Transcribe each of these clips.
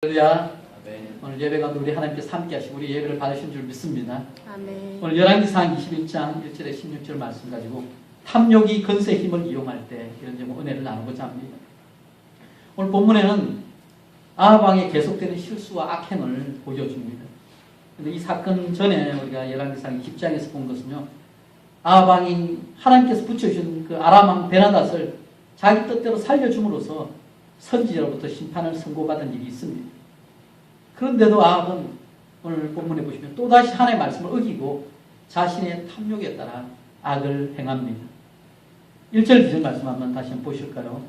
할렐루야. 오늘 예배 가운데 우리 하나님께서 함께 하시고 우리 예배를 받으신 줄 믿습니다. 아멘. 오늘 열왕기상 21장 1절에 16절 말씀 가지고 탐욕이 건세의 힘을 이용할 때 이런 좀 은혜를 나누고자 합니다. 오늘 본문에는 아합 왕의 계속되는 실수와 악행을 보여줍니다. 그런데 이 사건 전에 우리가 열왕기상 20장에서 본 것은요, 아합 왕이 하나님께서 붙여주신 그 아람 왕 베나닷을 자기 뜻대로 살려줌으로써 선지자로부터 심판을 선고받은 일이 있습니다. 그런데도 아합은 오늘 본문에 보시면 또다시 하나님의 말씀을 어기고 자신의 탐욕에 따라 악을 행합니다. 1절 2절 말씀 한번 다시 한번 보실까요?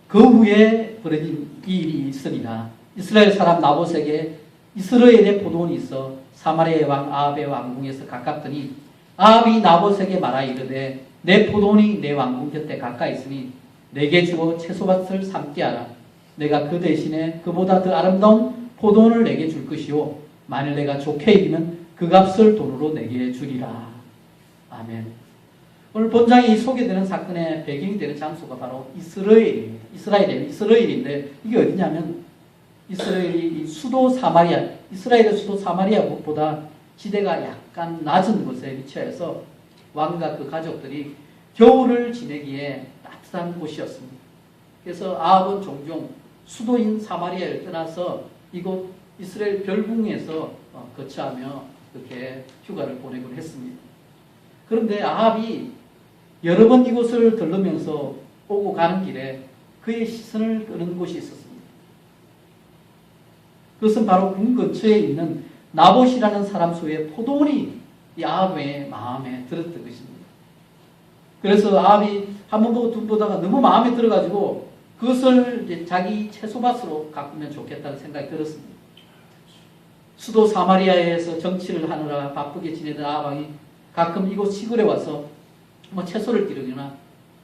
그 후에 벌어진 이 일이 있으리라. 이스라엘 사람 나봇에게 이스라엘의 포도원이 있어 사마리아의 왕 아합의 왕궁에서 가깝더니 아합이 나봇에게 말하 이르되 내 포도원이 내 왕궁 곁에 가까이 있으니 내게 주어 채소밭을 삼게 하라. 내가 그 대신에 그보다 더 아름다운 포도원을 내게 줄 것이요 만일 내가 좋게 이기면 그 값을 돈으로 내게 주리라. 아멘. 오늘 본장에 이 소개되는 사건의 배경이 되는 장소가 바로 이스라엘입니다. 이스라엘인데 이게 어디냐면 이스라엘이 수도 사마리아, 이스라엘의 수도 사마리아보다 지대가 약간 낮은 곳에 위치해서 왕과 그 가족들이 겨울을 지내기에 따뜻한 곳이었습니다. 그래서 아합은 종종 수도인 사마리아를 떠나서 이곳 이스라엘 별궁에서 거처하며 그렇게 휴가를 보내곤 했습니다. 그런데 아합이 여러 번 이곳을 들르면서 오고 가는 길에 그의 시선을 끄는 곳이 있었습니다. 그것은 바로 궁 근처에 있는 나봇이라는 사람 소유의 포도원이 이 아합의 마음에 들었던 것입니다. 그래서 아합이 한 번 보고 두 번 보다가 너무 마음에 들어가지고 그것을 이제 자기 채소밭으로 가꾸면 좋겠다는 생각이 들었습니다. 수도 사마리아에서 정치를 하느라 바쁘게 지내던 아합이 가끔 이곳 시골에 와서 채소를 기르거나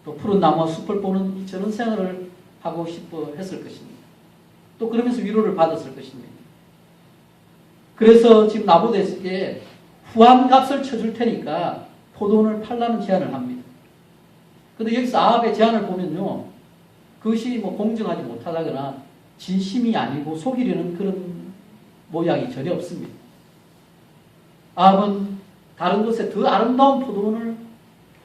또 푸른 나무와 숲을 보는 저런 생활을 하고 싶어 했을 것입니다. 또 그러면서 위로를 받았을 것입니다. 그래서 지금 나봇에게 후한값을 쳐줄 테니까 포도원을 팔라는 제안을 합니다. 그런데 여기서 아합의 제안을 보면요, 그것이 공정하지 못하다거나 진심이 아니고 속이려는 그런 모양이 전혀 없습니다. 아합은 다른 곳에 더 아름다운 포도원을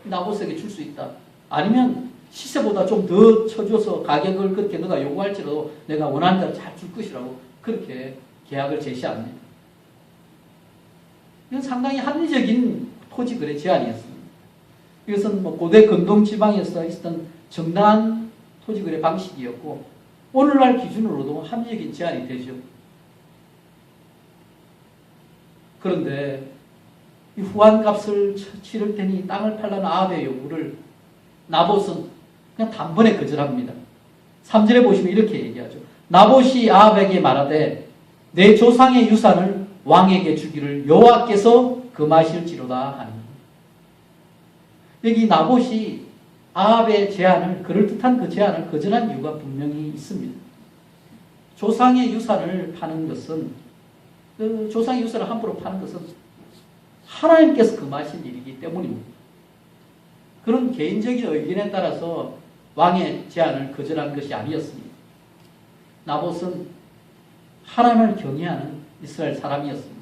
나봇에게 줄 수 있다. 아니면 시세보다 좀 더 쳐줘서 가격을 그렇게 너가 요구할지라도 내가 원하는 대로 잘 줄 것이라고 그렇게 계약을 제시합니다. 이건 상당히 합리적인 토지 거래 제안이었습니다. 이것은 고대 근동 지방에서 있었던 정당한 토지 거래 방식이었고 오늘날 기준으로도 합리적인 제안이 되죠. 그런데 이 후한값을 치를 테니 땅을 팔라는 아합의 요구를 나봇은 그냥 단번에 거절합니다. 3절에 보시면 이렇게 얘기하죠. 나봇이 아합에게 말하되 내 조상의 유산을 왕에게 주기를 여호와께서 금하실지로다 하니. 여기 나봇이 아합의 제안을, 그럴듯한 그 제안을 거절한 이유가 분명히 있습니다. 조상의 유산을 파는 것은, 그 조상의 유산을 함부로 파는 것은 하나님께서 금하신 일이기 때문입니다. 그런 개인적인 의견에 따라서 왕의 제안을 거절한 것이 아니었습니다. 나봇은 하나님을 경외하는 이스라엘 사람이었습니다.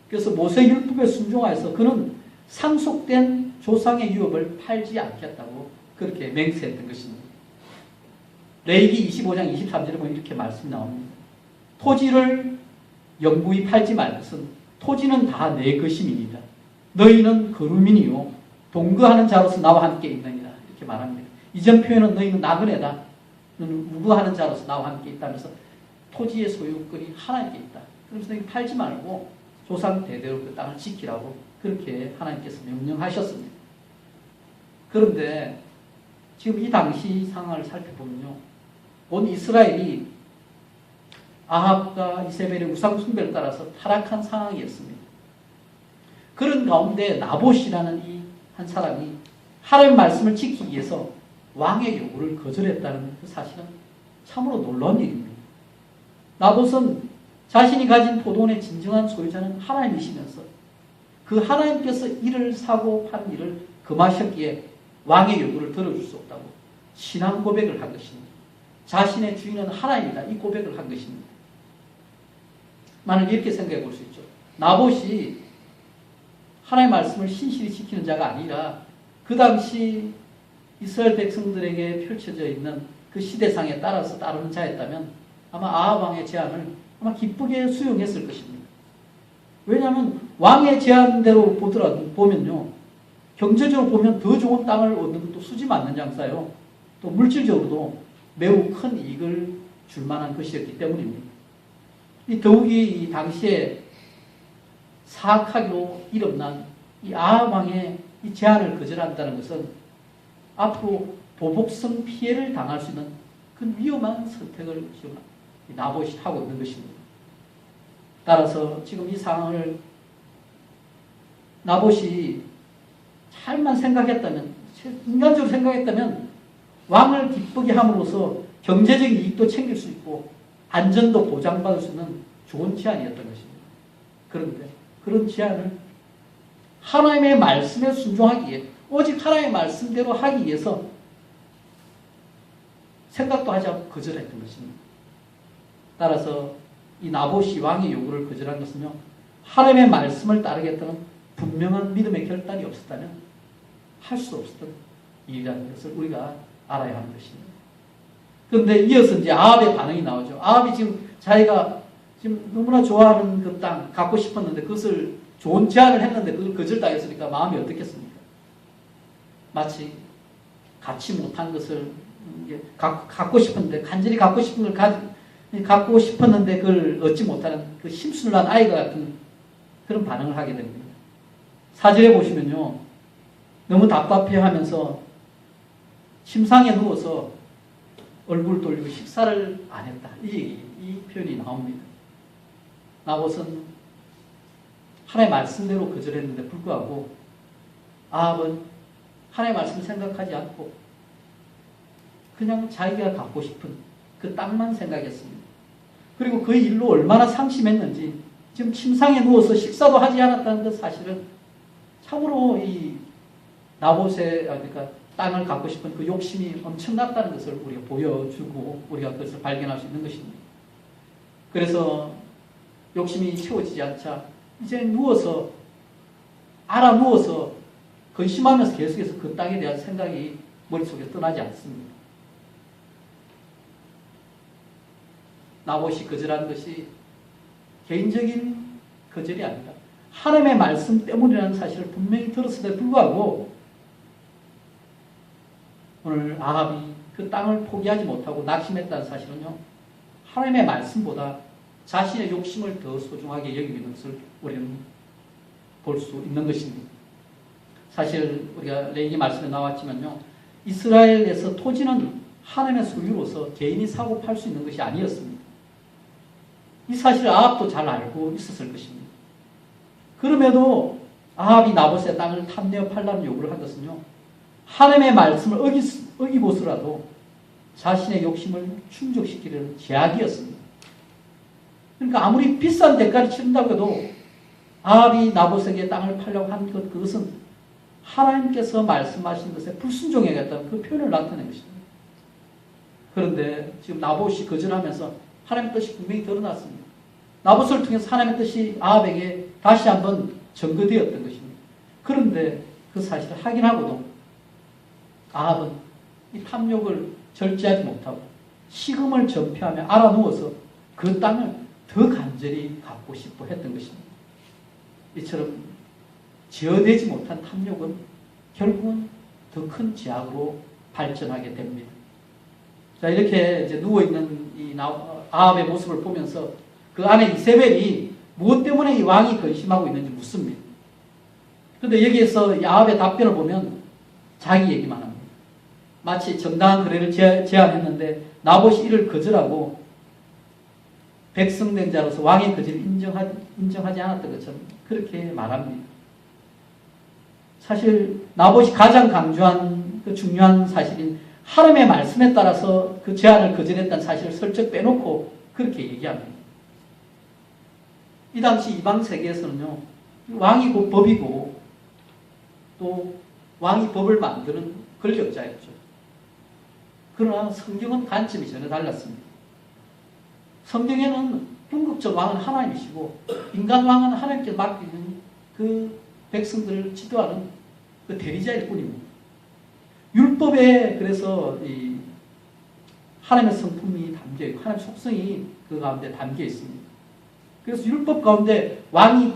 그래서 모세율법에 순종하여서 그는 상속된 조상의 유업을 팔지 않겠다고 그렇게 맹세했던 것입니다. 레위기 25장 23절에 보면 이렇게 말씀이 나옵니다. 토지를 영구히 팔지 말 것은 토지는 다 내 것임이니라. 너희는 거루민이요 동거하는 자로서 나와 함께 있느니라. 이렇게 말합니다. 이전 표현은 너희는 나그네다. 너는 우거하는 자로서 나와 함께 있다면서 토지의 소유권이 하나님께 있다. 그러면서 너희 팔지 말고 조상 대대로 그 땅을 지키라고 그렇게 하나님께서 명령하셨습니다. 그런데 지금 이 당시 상황을 살펴보면요, 온 이스라엘이 아합과 이세벨의 우상 숭배를 따라서 타락한 상황이었습니다. 그런 가운데 나봇이라는 이 한 사람이 하나님의 말씀을 지키기 위해서 왕의 요구를 거절했다는 그 사실은 참으로 놀라운 일입니다. 나봇은 자신이 가진 포도원의 진정한 소유자는 하나님이시면서 그 하나님께서 이를 사고 파는 일을 금하셨기에 왕의 요구를 들어줄 수 없다고 신앙 고백을 한 것입니다. 자신의 주인은 하나님이다, 이 고백을 한 것입니다. 만약 이렇게 생각해 볼 수 있죠. 나봇이 하나님의 말씀을 신실히 지키는 자가 아니라 그 당시 이스라엘 백성들에게 펼쳐져 있는 그 시대상에 따라서 따르는 자였다면 아마 아합 왕의 제안을 아마 기쁘게 수용했을 것입니다. 왜냐하면 왕의 제안대로 보면요. 경제적으로 보면 더 좋은 땅을 얻는 것도 수지 맞는 장사요. 또 물질적으로도 매우 큰 이익을 줄 만한 것이었기 때문입니다. 더욱이 이 당시에 사악하기로 이름난 이 아합 왕의 이 제안을 거절한다는 것은 앞으로 보복성 피해를 당할 수 있는 그 위험한 선택을 지금 나봇이 하고 있는 것입니다. 따라서 지금 이 상황을 나봇이 잘만 생각했다면, 인간적으로 생각했다면 왕을 기쁘게 함으로써 경제적인 이익도 챙길 수 있고 안전도 보장받을 수 있는 좋은 제안이었던 것입니다. 그런데 그런 제안을 하나님의 말씀에 순종하기 위해, 오직 하나님의 말씀대로 하기 위해서 생각도 하지 않고 거절했던 것입니다. 따라서 이 나봇이 왕의 요구를 거절한 것은요, 하나님의 말씀을 따르겠다는 분명한 믿음의 결단이 없었다면 할 수 없었던 일이라는 것을 우리가 알아야 하는 것입니다. 그런데 이어서 이제 아합의 반응이 나오죠. 아합이 지금 자기가 지금 너무나 좋아하는 그 땅 갖고 싶었는데 그것을 좋은 제안을 했는데 그걸 거절당했으니까 마음이 어떻겠습니까? 마치 갖지 못한 것을 갖고 싶은데, 간절히 갖고 싶은 걸 갖고 싶었는데 그걸 얻지 못하는 그 심술난 아이가 같은 그런 반응을 하게 됩니다. 4절에 보시면요, 너무 답답해 하면서 침상에 누워서 얼굴 돌리고 식사를 안 했다. 이 표현이 나옵니다. 나봇은 하나님의 말씀대로 거절했는데 불구하고 아합은 하나님의 말씀을 생각하지 않고 그냥 자기가 갖고 싶은 그 땅만 생각했습니다. 그리고 그 일로 얼마나 상심했는지 지금 침상에 누워서 식사도 하지 않았다는 그 사실은 참으로 이 나봇의, 그러니까 땅을 갖고 싶은 그 욕심이 엄청났다는 것을 우리가 보여주고 우리가 그것을 발견할 수 있는 것입니다. 그래서 욕심이 채워지지 않자 이제 누워서 근심하면서 계속해서 그 땅에 대한 생각이 머릿속에 떠나지 않습니다. 나봇이 거절한 것이 개인적인 거절이 아니라 하나님의 말씀 때문이라는 사실을 분명히 들었음에도 불구하고 오늘 아합이 그 땅을 포기하지 못하고 낙심했다는 사실은요, 하나님의 말씀보다 자신의 욕심을 더 소중하게 여기고 있는 것을 우리는 볼 수 있는 것입니다. 사실 우리가 레위기 말씀에 나왔지만요, 이스라엘에서 토지는 하나님의 소유로서 개인이 사고 팔 수 있는 것이 아니었습니다. 이 사실을 아합도 잘 알고 있었을 것입니다. 그럼에도 아합이 나봇의 땅을 탐내어 팔라는 요구를 한 것은요, 하나님의 말씀을 어기고서라도 자신의 욕심을 충족시키려는 제약이었습니다. 그러니까 아무리 비싼 대가를 치른다고 해도 아합이 나봇에게 땅을 팔려고 한 그것은 하나님께서 말씀하신 것에 불순종해야겠다는 그 표현을 나타낸 것입니다. 그런데 지금 나봇이 거절하면서 하나님의 뜻이 분명히 드러났습니다. 나봇을 통해서 하나님의 뜻이 아합에게 다시 한번 증거되었던 것입니다. 그런데 그 사실을 확인하고도 아합은 이 탐욕을 절제하지 못하고 식음을 전폐하며 알아누워서 그 땅을 더 간절히 갖고 싶어 했던 것입니다. 이처럼 제어되지 못한 탐욕은 결국은 더 큰 제약으로 발전하게 됩니다. 자, 이렇게 이제 누워있는 이 아합의 모습을 보면서 그 안에 이세벨이 무엇 때문에 이 왕이 근심하고 있는지 묻습니다. 그런데 여기에서 이 아합의 답변을 보면 자기 얘기만 합니다. 마치 정당한 거래를 제안했는데 나봇이 이를 거절하고 백성된 자로서 왕의 거절을 인정하지 않았던 것처럼 그렇게 말합니다. 사실 나봇이 가장 강조한 그 중요한 사실인 하나님의 말씀에 따라서 그 제안을 거절했다는 사실을 슬쩍 빼놓고 그렇게 얘기합니다. 이 당시 이방 세계에서는요, 왕이 곧 법이고 또 왕이 법을 만드는 권력자였죠. 그러나 성경은 관점이 전혀 달랐습니다. 성경에는 궁극적 왕은 하나님이시고 인간 왕은 하나님께 맡기는 그 백성들을 지도하는 그 대리자일 뿐입니다. 율법에 그래서 이 하나님의 성품이 담겨 있고 하나님의 속성이 그 가운데 담겨 있습니다. 그래서 율법 가운데 왕이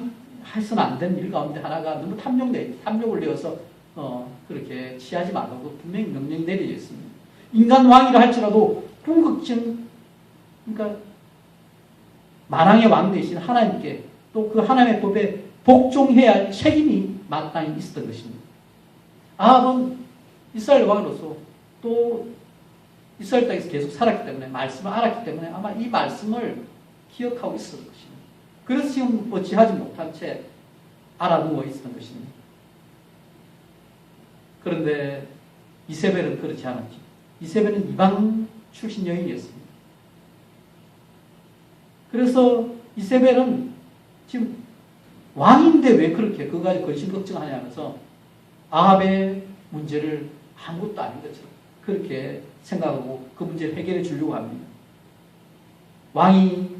해서는 안 되는 일 가운데 하나가 너무 탐욕을 내어서 그렇게 취하지 말라고 분명히 명령이 내려져 있습니다. 인간 왕이라 할지라도 궁극적 그러니까 만왕의 왕 대신 하나님께 또 그 하나님의 법에 복종해야 할 책임이 마땅히 있었던 것입니다. 아합은 이스라엘 왕으로서 또 이스라엘 땅에서 계속 살았기 때문에 말씀을 알았기 때문에 아마 이 말씀을 기억하고 있었던 것입니다. 그래서 지금 어찌하지 못한 채 알아 누워 있었던 것입니다. 그런데 이세벨은 그렇지 않았죠. 이세벨은 이방 출신 여인이었습니다. 그래서 이세벨은 지금 왕인데 왜 그렇게 그거 가지고 근심 걱정하냐면서 아합의 문제를 아무것도 아닌 것처럼 그렇게 생각하고 그 문제를 해결해 주려고 합니다. 왕이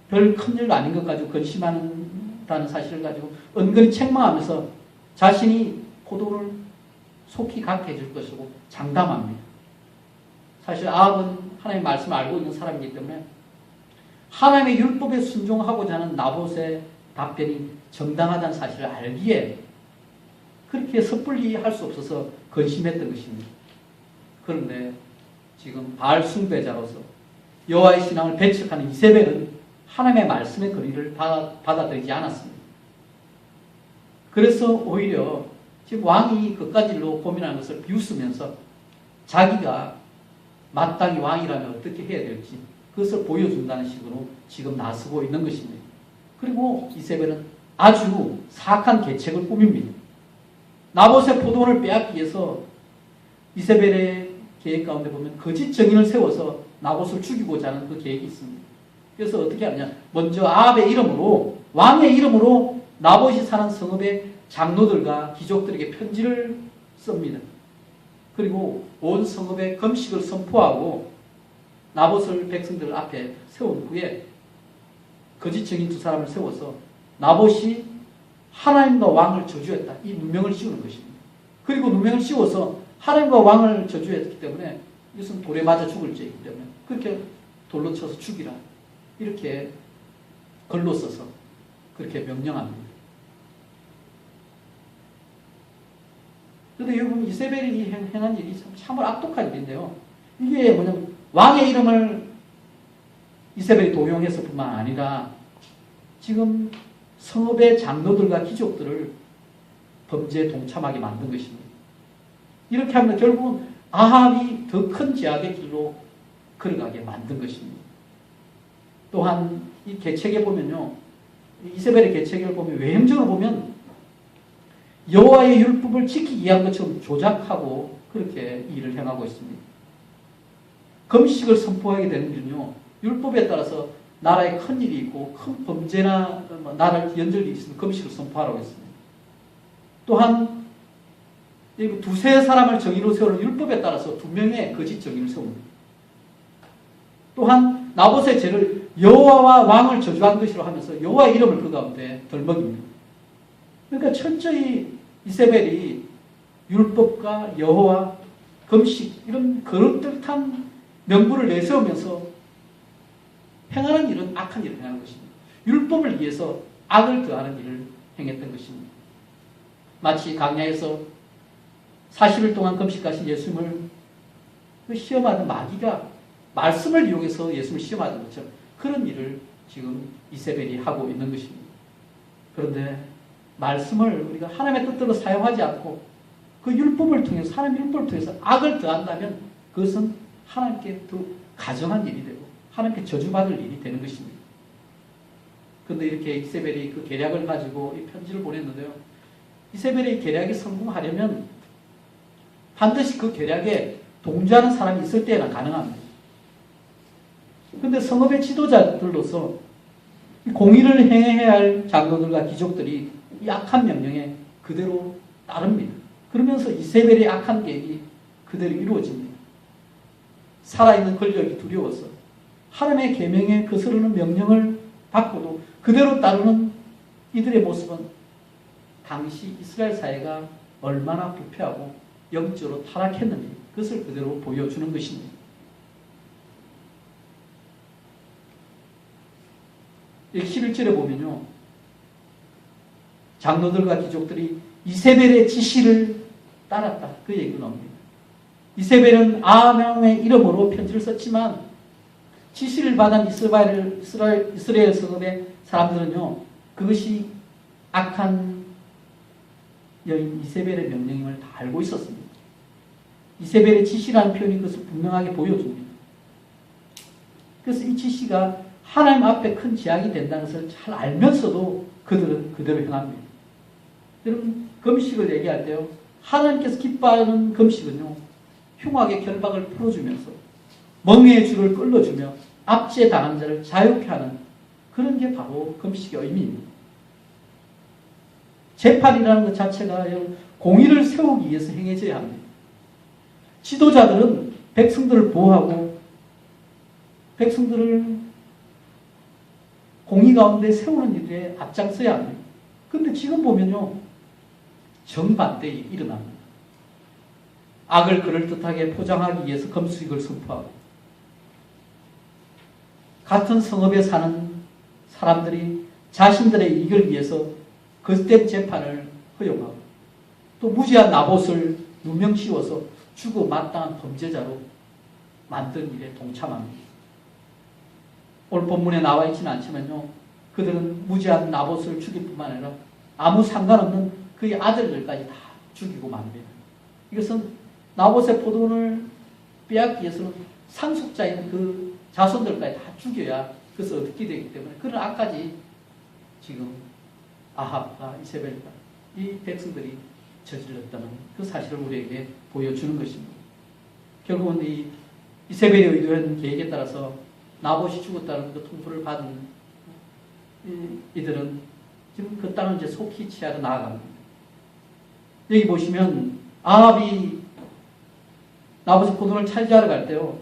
별 큰일 아닌 것 가지고 근심한다는 사실을 가지고 은근히 책망하면서 자신이 포도를 속히 갖게 해줄 것이고 장담합니다. 사실 아합은 하나님의 말씀을 알고 있는 사람이기 때문에 하나님의 율법에 순종하고자 하는 나봇의 답변이 정당하다는 사실을 알기에 그렇게 섣불리 할 수 없어서 근심했던 것입니다. 그런데 지금 바알 숭배자로서 여호와의 신앙을 배척하는 이세벨은 하나님의 말씀의 권위를 받아들이지 않았습니다. 그래서 오히려 지금 왕이 그까지 일로 고민하는 것을 비웃으면서 자기가 마땅히 왕이라면 어떻게 해야 될지 그것을 보여준다는 식으로 지금 나서고 있는 것입니다. 그리고 이세벨은 아주 사악한 계책을 꾸밉니다. 나봇의 포도원을 빼앗기 위해서 이세벨의 계획 가운데 보면 거짓 증인을 세워서 나봇을 죽이고자 하는 그 계획이 있습니다. 그래서 어떻게 하느냐. 먼저 아합의 이름으로 왕의 이름으로 나봇이 사는 성읍의 장로들과 귀족들에게 편지를 씁니다. 그리고 온 성읍에 금식을 선포하고 나봇을 백성들 앞에 세운 후에 거짓 증인 두 사람을 세워서 나봇이 하나님과 왕을 저주했다. 이 누명을 씌우는 것입니다. 그리고 누명을 씌워서 하나님과 왕을 저주했기 때문에 이것은 돌에 맞아 죽을 죄이기 때문에 그렇게 돌로 쳐서 죽이라. 이렇게 글로 써서 그렇게 명령합니다. 그런데 여러분 이세벨이 행한 일이 참으로 악독한 일인데요. 이게 뭐냐면 왕의 이름을 이세벨이 도용해서 뿐만 아니라 지금 성읍의 장로들과 귀족들을 범죄에 동참하게 만든 것입니다. 이렇게 하면 결국은 아합이 더 큰 죄악의 길로 걸어가게 만든 것입니다. 또한 이 계책에 보면요. 이세벨의 계책을 보면 외형적으로 보면 여호와의 율법을 지키기 위한 것처럼 조작하고 그렇게 일을 행하고 있습니다. 금식을 선포하게 되는 일은요. 율법에 따라서 나라에 큰 일이 있고 큰 범죄나 나라를 연절이 있으면 금식을 선포하라고 했습니다. 또한 두세 사람을 정의로 세우는 율법에 따라서 2명의 거짓 정의를 세웁니다. 또한 나봇의 죄를 여호와와 왕을 저주한 것이라고 하면서 여호와의 이름을 그 가운데 덜먹입니다. 그러니까 철저히 이세벨이 율법과 여호와, 금식 이런 거룩한 명분을 내세우면서 행하는 일은 악한 일을 행하는 것입니다. 율법을 위해서 악을 더하는 일을 행했던 것입니다. 마치 광야에서 40일 동안 금식하신 예수님을 시험하는 마귀가 말씀을 이용해서 예수님을 시험하는 것처럼 그런 일을 지금 이세벨이 하고 있는 것입니다. 그런데 말씀을 우리가 하나님의 뜻대로 사용하지 않고 그 율법을 통해서 하나님의 율법을 통해서 악을 더한다면 그것은 하나님께 더 가정한 일이 되고 하나님께 저주받을 일이 되는 것입니다. 그런데 이렇게 이세벨이 그 계략을 가지고 이 편지를 보냈는데요. 이세벨의 계략이 성공하려면 반드시 그 계략에 동조하는 사람이 있을 때나 가능합니다. 그런데 성읍의 지도자들로서 공의를 행해야 할 장로들과 귀족들이 이 악한 명령에 그대로 따릅니다. 그러면서 이세벨의 악한 계획이 그대로 이루어집니다. 살아있는 권력이 두려워서 하나님의 계명에 거스르는 명령을 받고도 그대로 따르는 이들의 모습은 당시 이스라엘 사회가 얼마나 부패하고 영적으로 타락했는지 그것을 그대로 보여주는 것입니다. 11절에 보면요. 장로들과 귀족들이 이세벨의 지시를 따랐다. 그 얘기가 나옵니다. 이세벨은 아함의 이름으로 편지를 썼지만 지시를 받은 이스라엘 성읍의 사람들은요. 그것이 악한 여인 이세벨의 명령임을 다 알고 있었습니다. 이세벨의 지시라는 표현이 그것을 분명하게 보여줍니다. 그래서 이 지시가 하나님 앞에 큰 제약이 된다는 것을 잘 알면서도 그들은 그대로 행합니다. 여러분 금식을 얘기할 때요. 하나님께서 기뻐하는 금식은요. 흉악의 결박을 풀어주면서 멍에의 줄을 끌어주며 압제 당한 자를 자유케 하는 그런 게 바로 금식의 의미입니다. 재판이라는 것 자체가 공의를 세우기 위해서 행해져야 합니다. 지도자들은 백성들을 보호하고 백성들을 공의 가운데 세우는 일에 앞장서야 합니다. 그런데 지금 보면요. 정반대에 일어납니다. 악을 그럴듯하게 포장하기 위해서 금식을 선포하고 같은 성읍에 사는 사람들이 자신들의 이익을 위해서 거짓된 재판을 허용하고 또 무지한 나봇을 누명 씌워서 죽어 마땅한 범죄자로 만든 일에 동참합니다. 오늘 본문에 나와 있지는 않지만요. 그들은 무지한 나봇을 죽일 뿐만 아니라 아무 상관없는 그의 아들들까지 다 죽이고 맙니다. 이것은 나봇의 포도원을 빼앗기 위해서는 상속자인 그 자손들까지 다 죽여야 그것을 얻게 되기 때문에 그런 악까지 지금 아합과 이세벨과 이 백성들이 저질렀다는 그 사실을 우리에게 보여주는 것입니다. 결국은 이 이세벨이 의도한 계획에 따라서 나봇이 죽었다는 그 통보를 받은 이들은 지금 그 땅을 이제 속히 취하러 나아갑니다. 여기 보시면 아합이 나봇의 포도를 차지하러 갈 때요.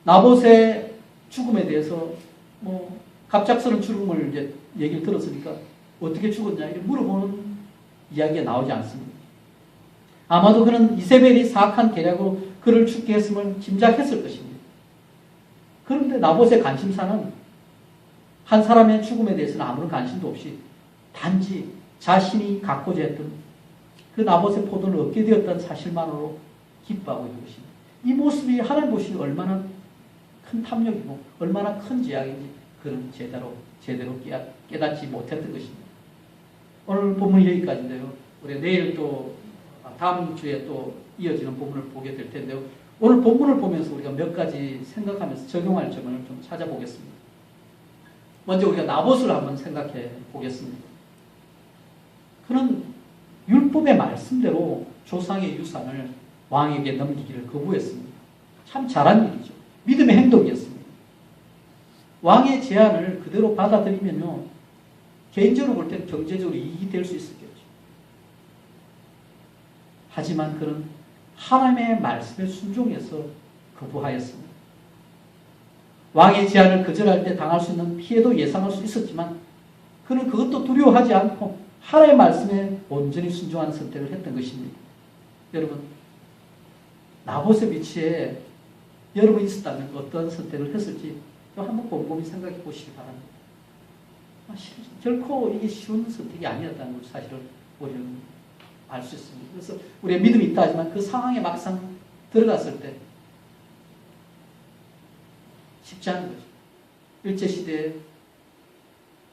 나봇의 죽음에 대해서 뭐 갑작스러운 죽음을 이제 얘기를 들었으니까 어떻게 죽었냐 이렇게 물어보는 이야기가 나오지 않습니다. 아마도 그는 이세벨이 사악한 계략으로 그를 죽게 했음을 짐작했을 것입니다. 그런데 나봇의 관심사는 한 사람의 죽음에 대해서는 아무런 관심도 없이 단지 자신이 갖고자 했던 그 나봇의 포도를 얻게 되었다는 사실만으로 기뻐하고 있는 것입니다. 이 모습이 하나님 보시기 얼마나 큰 탐욕이고 얼마나 큰 제약인지 그는 제대로 깨닫지 못했던 것입니다. 오늘 본문이 여기까지인데요. 우리 내일 또 다음 주에 또 이어지는 본문을 보게 될 텐데요. 오늘 본문을 보면서 우리가 몇 가지 생각하면서 적용할 점을 좀 찾아보겠습니다. 먼저 우리가 나봇을 한번 생각해 보겠습니다. 그는 율법의 말씀대로 조상의 유산을 왕에게 넘기기를 거부했습니다. 참 잘한 일이죠. 믿음의 행동이었습니다. 왕의 제안을 그대로 받아들이면요. 개인적으로 볼 때는 경제적으로 이익이 될 수 있었겠죠. 하지만 그는 하나님의 말씀에 순종해서 거부하였습니다. 왕의 제안을 거절할 때 당할 수 있는 피해도 예상할 수 있었지만 그는 그것도 두려워하지 않고 하나님의 말씀에 온전히 순종하는 선택을 했던 것입니다. 여러분, 나봇의 위치에 여러분이 있었다면 어떤 선택을 했을지 한번 곰곰이 생각해 보시기 바랍니다. 결코 이게 쉬운 선택이 아니었다는 사실을 우리는 알 수 있습니다. 그래서 우리의 믿음이 있다 하지만 그 상황에 막상 들어갔을 때 쉽지 않은 거죠. 일제시대에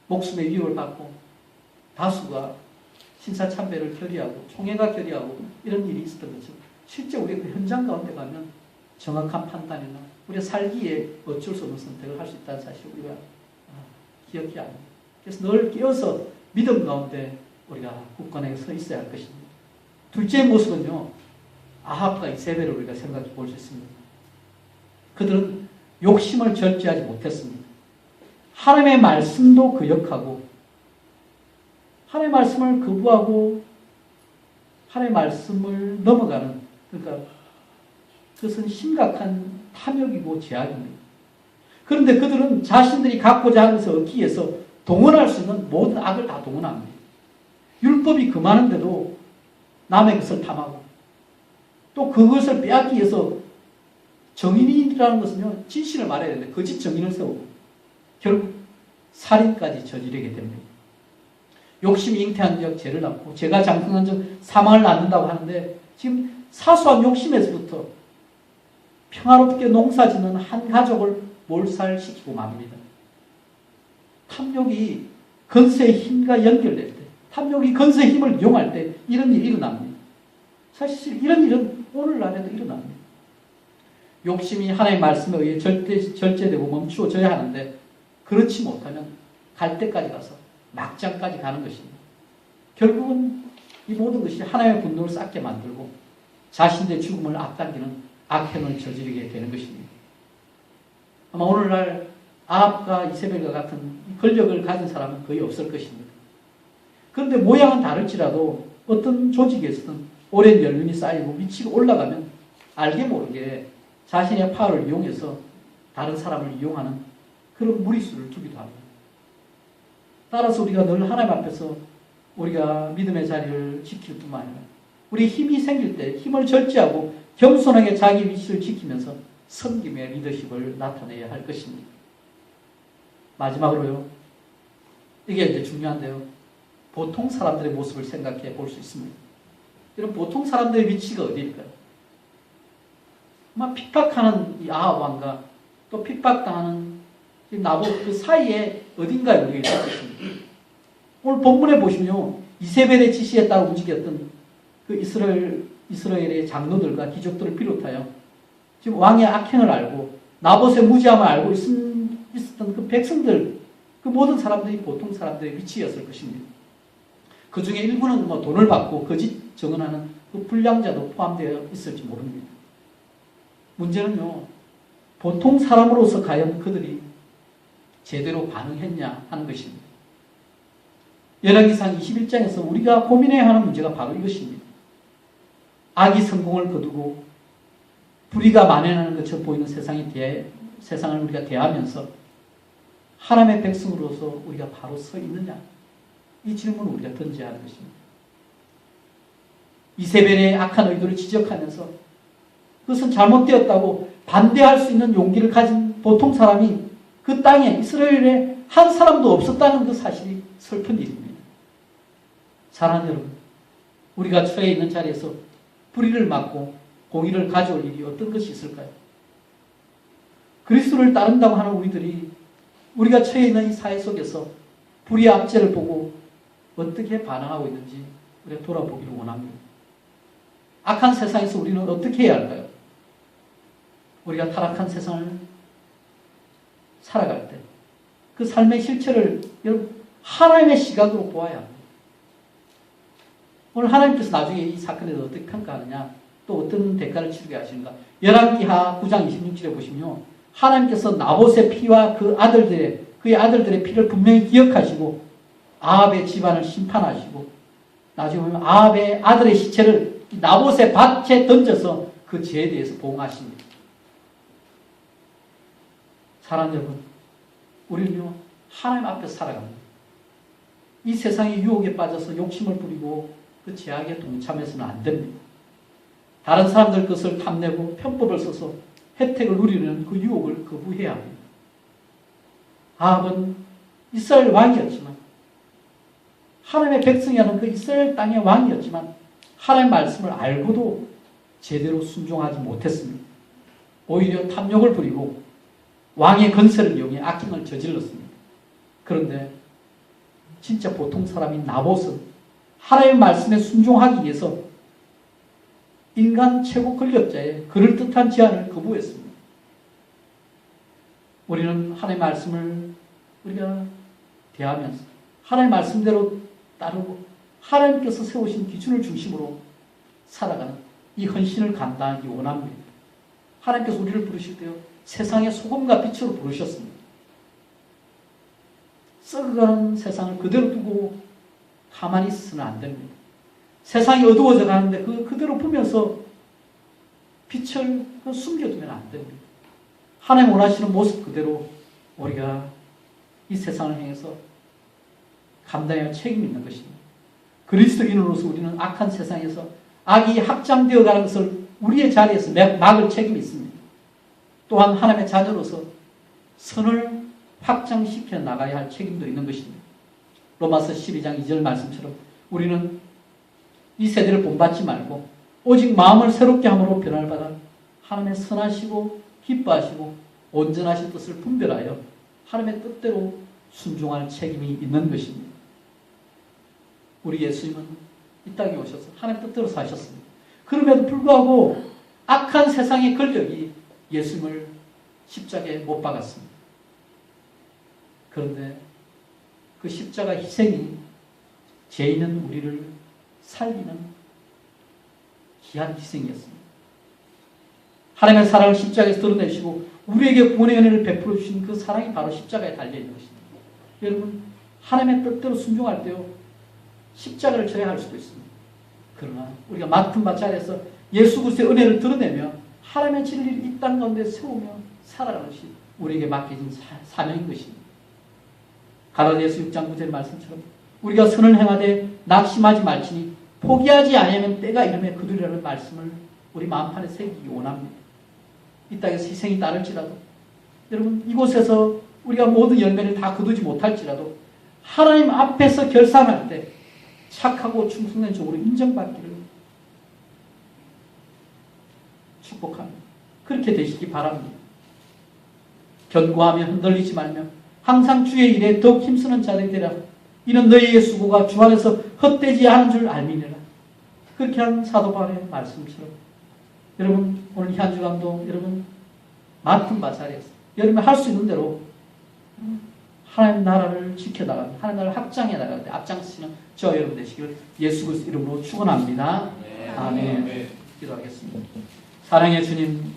목숨의 위협을 받고 다수가 신사참배를 결의하고 총회가 결의하고 이런 일이 있었던 거죠. 실제 우리가 그 현장 가운데 가면 정확한 판단이나 우리가 살기에 어쩔 수 없는 선택을 할 수 있다는 사실을 우리가 기억해야 합니다. 그래서 늘 깨어서 믿음 가운데 우리가 굳건하게 서 있어야 할 것입니다. 둘째 모습은요. 아합과 이세벨을 우리가 생각해 볼 수 있습니다. 그들은 욕심을 절제하지 못했습니다. 하나님의 말씀도 거역하고 하나님의 말씀을 거부하고 하나님의 말씀을 넘어가는 그러니까 그것은 심각한 탐욕이고 제약입니다. 그런데 그들은 자신들이 갖고자 하는 것을 얻기 위해서 동원할 수 있는 모든 악을 다 동원합니다. 율법이 그 많은데도 남의 것을 탐하고 또 그것을 빼앗기 위해서 정인이라는 것은요, 진실을 말해야 되는데 거짓 정인을 세우고 결국 살인까지 저지르게 됩니다. 욕심이 잉태한 적 죄를 낳고 죄가 장성한 적 사망을 낳는다고 하는데 지금 사소한 욕심에서부터 평화롭게 농사짓는 한 가족을 몰살시키고 맙니다. 탐욕이 건세의 힘과 연결될 때, 탐욕이 건세의 힘을 이용할 때 이런 일이 일어납니다. 사실 이런 일은 오늘날에도 일어납니다. 욕심이 하나님의 말씀에 의해 절제되고 멈추어져야 하는데 그렇지 못하면 갈 때까지 가서 막장까지 가는 것입니다. 결국은 이 모든 것이 하나님의 분노를 쌓게 만들고 자신의 죽음을 앞당기는 악행을 저지르게 되는 것입니다. 아마 오늘날 아합과 이세벨과 같은 권력을 가진 사람은 거의 없을 것입니다. 그런데 모양은 다를지라도 어떤 조직에서든 오랜 연륜이 쌓이고 위치가 올라가면 알게 모르게 자신의 파워를 이용해서 다른 사람을 이용하는 그런 무리수를 두기도 합니다. 따라서 우리가 늘 하나님 앞에서 우리가 믿음의 자리를 지킬 뿐만 아니라 우리 힘이 생길 때 힘을 절제하고 겸손하게 자기 위치를 지키면서 섬김의 리더십을 나타내야 할 것입니다. 마지막으로요. 이게 이제 중요한데요. 보통 사람들의 모습을 생각해 볼 수 있습니다. 여러분, 보통 사람들의 위치가 어디일까요? 막 핍박하는 이 아합 왕과 또 핍박당하는 이 나봇 그 사이에 어딘가에 우리가 있을 것입니다. 오늘 본문에 보시면요. 이세벨의 지시에 따라 움직였던 그 이스라엘의 장로들과 귀족들을 비롯하여 지금 왕의 악행을 알고 나봇의 무지함을 알고 있었던 그 백성들, 그 모든 사람들이 보통 사람들의 위치였을 것입니다. 그 중에 일부는 뭐 돈을 받고 거짓 증언하는 그 불량자도 포함되어 있을지 모릅니다. 문제는요, 보통 사람으로서 과연 그들이 제대로 반응했냐 하는 것입니다. 열왕기상 21장에서 우리가 고민해야 하는 문제가 바로 이것입니다. 악이 성공을 거두고 불의가 만연하는 것처럼 보이는 세상을 우리가 대하면서 하나님의 백성으로서 우리가 바로 서 있느냐? 이 질문을 우리가 던져야 하는 것입니다. 이세벨의 악한 의도를 지적하면서 그것은 잘못되었다고 반대할 수 있는 용기를 가진 보통 사람이 그 땅에 이스라엘에 한 사람도 없었다는 그 사실이 슬픈 일입니다. 사랑하는 여러분, 우리가 처해 있는 자리에서 불의를 막고 공의를 가져올 일이 어떤 것이 있을까요? 그리스도를 따른다고 하는 우리가 처해 있는 이 사회 속에서 불의의 압제를 보고 어떻게 반응하고 있는지 우리가 돌아보기를 원합니다. 악한 세상에서 우리는 어떻게 해야 할까요? 우리가 타락한 세상을 살아갈 때 그 삶의 실체를 여러분 하나님의 시각으로 보아야 합니다. 오늘 하나님께서 나중에 이 사건에 대해서 어떻게 평가하느냐, 또 어떤 대가를 치르게 하시는가. 열왕기하 9장 26절에 보시면 하나님께서 나봇의 피와 그의 아들들의 피를 분명히 기억하시고 아합의 집안을 심판하시고 나중에 보면 아합의 아들의 시체를 나봇의 밭에 던져서 그 죄에 대해서 보응하십니다. 사랑하는 여러분, 우리는요 하나님 앞에서 살아갑니다. 이 세상의 유혹에 빠져서 욕심을 부리고 그 죄악에 동참해서는 안 됩니다. 다른 사람들 것을 탐내고 편법을 써서 혜택을 누리는 그 유혹을 거부해야 합니다. 아합은 이스라엘 왕이었지만, 하나님의 백성이 하는 그 이스라엘 땅의 왕이었지만 하나님의 말씀을 알고도 제대로 순종하지 못했습니다. 오히려 탐욕을 부리고 왕의 건세를 이용해 악행을 저질렀습니다. 그런데 진짜 보통 사람인 나봇은 하나님의 말씀에 순종하기 위해서 인간 최고 권력자의 그럴듯한 제안을 거부했습니다. 우리는 하나님의 말씀을 우리가 대하면서 하나님의 말씀대로 따르고 하나님께서 세우신 기준을 중심으로 살아가는 이 헌신을 감당하기 원합니다. 하나님께서 우리를 부르실 때요, 세상의 소금과 빛으로 부르셨습니다. 썩어가는 세상을 그대로 두고 가만히 있어서는 안 됩니다. 세상이 어두워져 가는데 그대로 보면서 빛을 숨겨두면 안 됩니다. 하나님 원하시는 모습 그대로 우리가 이 세상을 향해서 감당해야 할 책임이 있는 것입니다. 그리스도인으로서 우리는 악한 세상에서 악이 확장되어 가는 것을 우리의 자리에서 막을 책임이 있습니다. 또한 하나님의 자녀로서 선을 확장시켜 나가야 할 책임도 있는 것입니다. 로마서 12장 2절 말씀처럼 우리는 이 세대를 본받지 말고 오직 마음을 새롭게 함으로 변화를 받아 하나님의 선하시고 기뻐하시고 온전하신 뜻을 분별하여 하나님의 뜻대로 순종할 책임이 있는 것입니다. 우리 예수님은 이 땅에 오셔서 하나님의 뜻대로 사셨습니다. 그럼에도 불구하고 악한 세상의 권력이 예수님을 십자가에 못 박았습니다. 그런데 그 십자가 희생이 죄 있는 우리를 살리는 귀한 희생이었습니다. 하나님의 사랑을 십자가에서 드러내시고 우리에게 구원의 은혜를 베풀어 주신 그 사랑이 바로 십자가에 달려있는 것입니다. 여러분, 하나님의 뜻대로 순종할 때요, 십자가를 져야 할 수도 있습니다. 그러나 우리가 맡은 바 자리에서 예수 그리스도의 은혜를 드러내며 하나님의 진리를 이 땅 가운데 세우며 살아가는 것이 우리에게 맡겨진 사명인 것입니다. 갈라디아서 6장 9절 말씀처럼 우리가 선을 행하되 낙심하지 말지니 포기하지 아니하면 때가 이르매 그들이라는 말씀을 우리 마음판에 새기기 원합니다. 이 땅에서 희생이 따를지라도 여러분 이곳에서 우리가 모든 열매를 다 거두지 못할지라도 하나님 앞에서 결산할 때 착하고 충성된 종으로 인정받기를 축복합니다. 그렇게 되시기 바랍니다. 견고하며 흔들리지 말며 항상 주의 일에 더욱 힘쓰는 자들이 되라. 이는 너희의 수고가 주 안에서 헛되지 않은 줄 알미니라. 그렇게 한 사도 바울의 말씀처럼 여러분 오늘 이 한 주간도 여러분 맡은 바 자리에서 여러분이 할 수 있는 대로 하나님 나라를 지켜나가는 하나님 나라를 확장해 나가는데 앞장서시는 저와 여러분 되시길 예수 그리스도 이름으로 축원합니다. 아멘. 기도하겠습니다. 사랑의 주님,